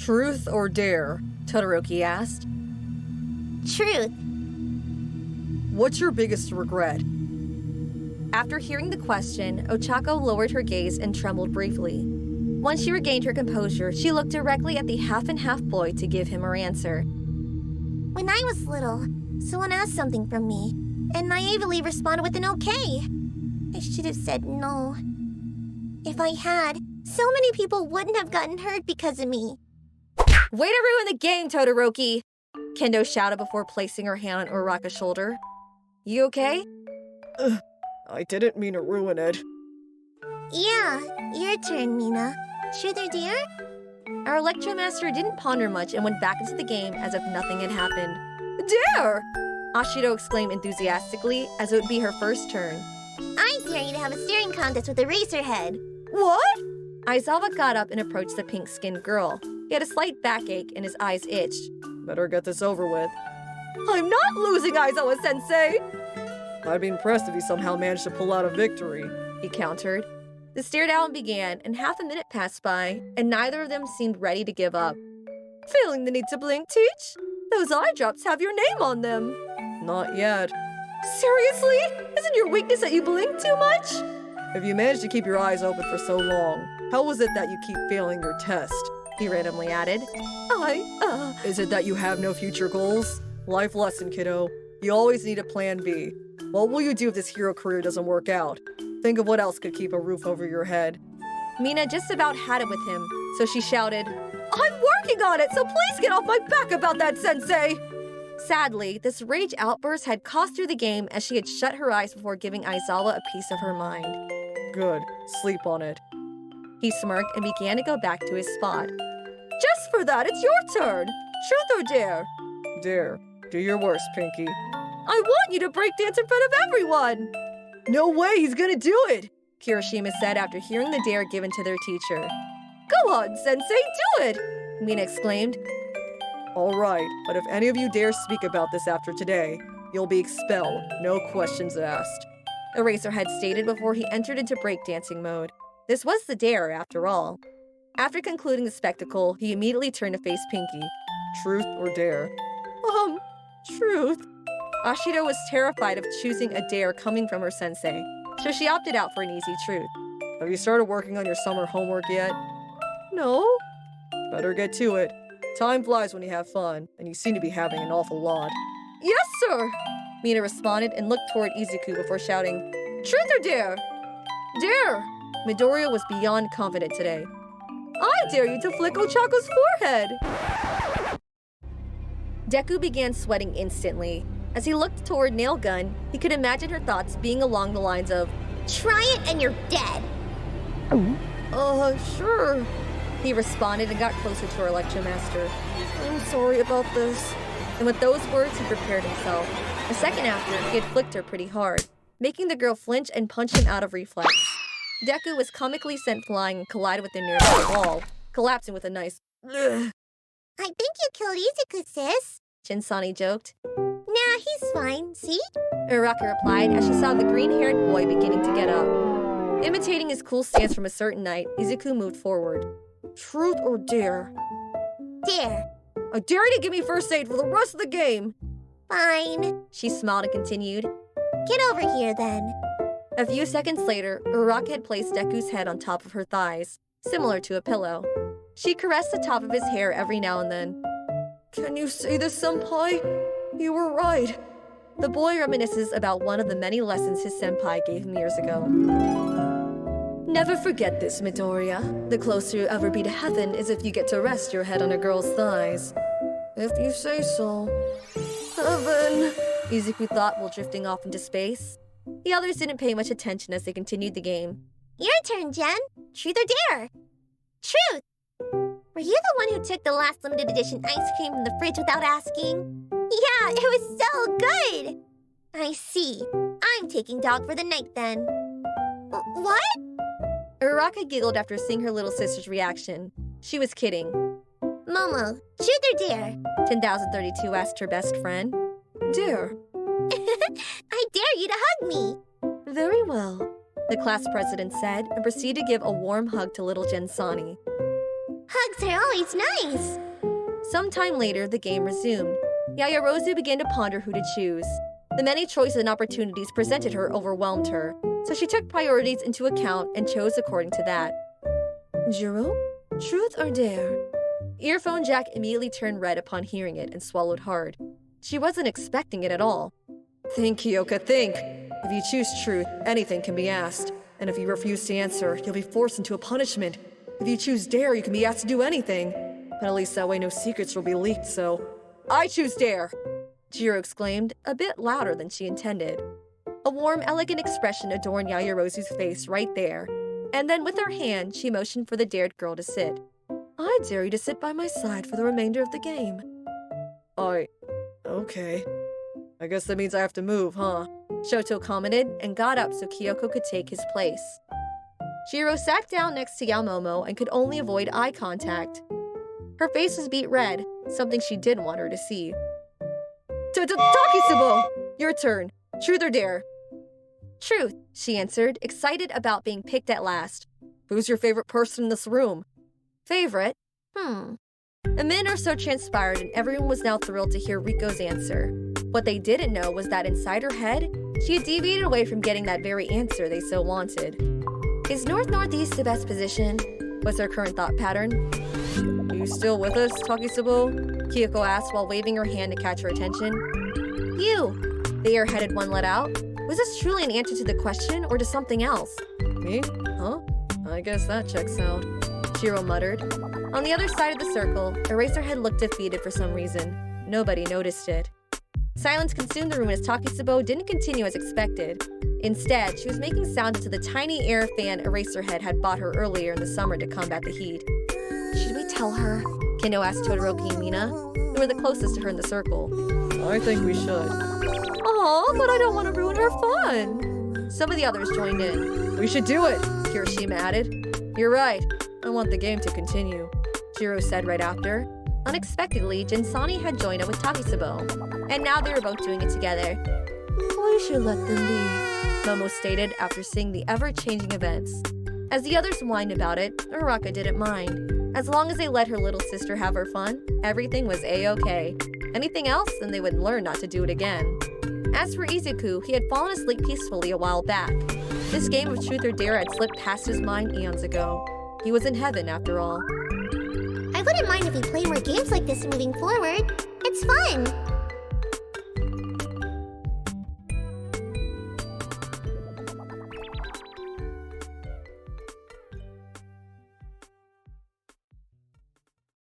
Truth or dare? Todoroki asked. Truth. What's your biggest regret? After hearing the question, Ochako lowered her gaze and trembled briefly. Once she regained her composure, she looked directly at the half-and-half boy to give him her answer. When I was little, someone asked something from me, and naively responded with an okay. I should have said no. If I had, so many people wouldn't have gotten hurt because of me. Way to ruin the game, Todoroki! Kendo shouted before placing her hand on Uraraka's shoulder. You okay? I didn't mean to ruin it. Yeah, your turn, Mina. Truth or dare? Our Electromaster didn't ponder much and went back into the game as if nothing had happened. Dare! Ashido exclaimed enthusiastically, as it would be her first turn. I dare you to have a staring contest with Eraserhead. What? Aizawa got up and approached the pink-skinned girl. He had a slight backache and his eyes itched. Better get this over with. I'm not losing, Aizawa-sensei! I'd be impressed if you somehow managed to pull out a victory, he countered. The stare-down began, and half a minute passed by, and neither of them seemed ready to give up. Feeling the need to blink, Teach? Those eye drops have your name on them. Not yet. Seriously? Isn't your weakness that you blink too much? If you managed to keep your eyes open for so long, how is it that you keep failing your test? He randomly added. Is it that you have no future goals? Life lesson, kiddo. You always need a plan B. What will you do if this hero career doesn't work out? Think of what else could keep a roof over your head. Mina just about had it with him, so she shouted, I'm working on it, so please get off my back about that, sensei! Sadly, this rage outburst had cost her the game as she had shut her eyes before giving Aizawa a piece of her mind. Good. Sleep on it. He smirked and began to go back to his spot. Just for that, it's your turn. Truth or dare? Dare. Do your worst, Pinky. I want you to break dance in front of everyone! No way, he's gonna do it! Kirishima said after hearing the dare given to their teacher. Go on, sensei, do it! Mina exclaimed. All right, but if any of you dare speak about this after today, you'll be expelled, no questions asked. Eraserhead stated before he entered into breakdancing mode. This was the dare, after all. After concluding the spectacle, he immediately turned to face Pinky. Truth or dare? Truth. Ashido was terrified of choosing a dare coming from her sensei, so she opted out for an easy truth. Have you started working on your summer homework yet? No. Better get to it. Time flies when you have fun, and you seem to be having an awful lot. Yes, sir! Mina responded and looked toward Izuku before shouting, Truth or dare? Dare! Midoriya was beyond confident today. I dare you to flick Ochako's forehead! Deku began sweating instantly. As he looked toward Nailgun, he could imagine her thoughts being along the lines of, Try it and you're dead! Sure. He responded and got closer to her Electromaster. I'm sorry about this. And with those words, he prepared himself. A second after, he had flicked her pretty hard, making the girl flinch and punch him out of reflex. Deku was comically sent flying and collided with the nearby wall, collapsing with a nice Ugh. I think you killed Izuku, sis. Shinsani joked. Nah, he's fine, see? Uraraka replied as she saw the green-haired boy beginning to get up. Imitating his cool stance from a certain night, Izuku moved forward. Truth or dare? Dare. I dare you to give me first aid for the rest of the game! Fine. She smiled and continued. Get over here, then. A few seconds later, Uraraka had placed Deku's head on top of her thighs, similar to a pillow. She caressed the top of his hair every now and then. Can you see this, senpai? You were right. The boy reminisces about one of the many lessons his senpai gave him years ago. Never forget this, Midoriya. The closer you ever be to heaven is if you get to rest your head on a girl's thighs. If you say so. Heaven, Izuku thought while drifting off into space. The others didn't pay much attention as they continued the game. Your turn, Jen. Truth or dare? Truth! Were you the one who took the last limited edition ice cream from the fridge without asking? Yeah, it was so good! I see. I'm taking dog for the night then. What? Uraraka giggled after seeing her little sister's reaction. She was kidding. Momo, truth or dare? 10,032 asked her best friend. Dare. I dare you to hug me. Very well, the class president said and proceeded to give a warm hug to little Jensani. Hugs are always nice. Sometime later, the game resumed. Yaoyorozu began to ponder who to choose. The many choices and opportunities presented her overwhelmed her, so she took priorities into account and chose according to that. Jiro? Truth or dare? Earphone Jack immediately turned red upon hearing it and swallowed hard. She wasn't expecting it at all. Think, Kyoka, think. If you choose truth, anything can be asked. And if you refuse to answer, you'll be forced into a punishment. If you choose dare, you can be asked to do anything. But at least that way no secrets will be leaked, so... I choose dare! Jiro exclaimed, a bit louder than she intended. A warm, elegant expression adorned Yaoyorozu's face right there. And then with her hand, she motioned for the dared girl to sit. I dare you to sit by my side for the remainder of the game. Okay. I guess that means I have to move, huh? Shoto commented and got up so Kyoko could take his place. Jiro sat down next to Yaomomo and could only avoid eye contact. Her face was beet red, something she didn't want her to see. Takisubo! Your turn. Truth or dare? Truth, she answered, excited about being picked at last. Who's your favorite person in this room? Favorite? A minute or so transpired and everyone was now thrilled to hear Riko's answer. What they didn't know was that inside her head, she had deviated away from getting that very answer they so wanted. Is north-northeast the best position? Was her current thought pattern. Are you still with us, Takisubo? Kyoko asked while waving her hand to catch her attention. You! The air-headed one let out. Was this truly an answer to the question or to something else? Me? Huh? I guess that checks out. Jiro muttered. On the other side of the circle, Eraserhead looked defeated for some reason. Nobody noticed it. Silence consumed the room as Takisubo didn't continue as expected. Instead, she was making sounds into the tiny air fan Eraserhead had bought her earlier in the summer to combat the heat. Should we tell her? Kendo asked Todoroki and Mina, who were the closest to her in the circle. I think we should. Aw, but I don't want to ruin her fun. Some of the others joined in. We should do it, Kirishima added. You're right. I want the game to continue, Jiro said right after. Unexpectedly, Jinsani had joined up with Takisubo, and now they were both doing it together. We should let them be, Momo stated after seeing the ever-changing events. As the others whined about it, Uraraka didn't mind. As long as they let her little sister have her fun, everything was a-okay. Anything else, then they would learn not to do it again. As for Izuku, he had fallen asleep peacefully a while back. This game of truth or dare had slipped past his mind eons ago. He was in heaven, after all. I wouldn't mind if we play more games like this moving forward. It's fun.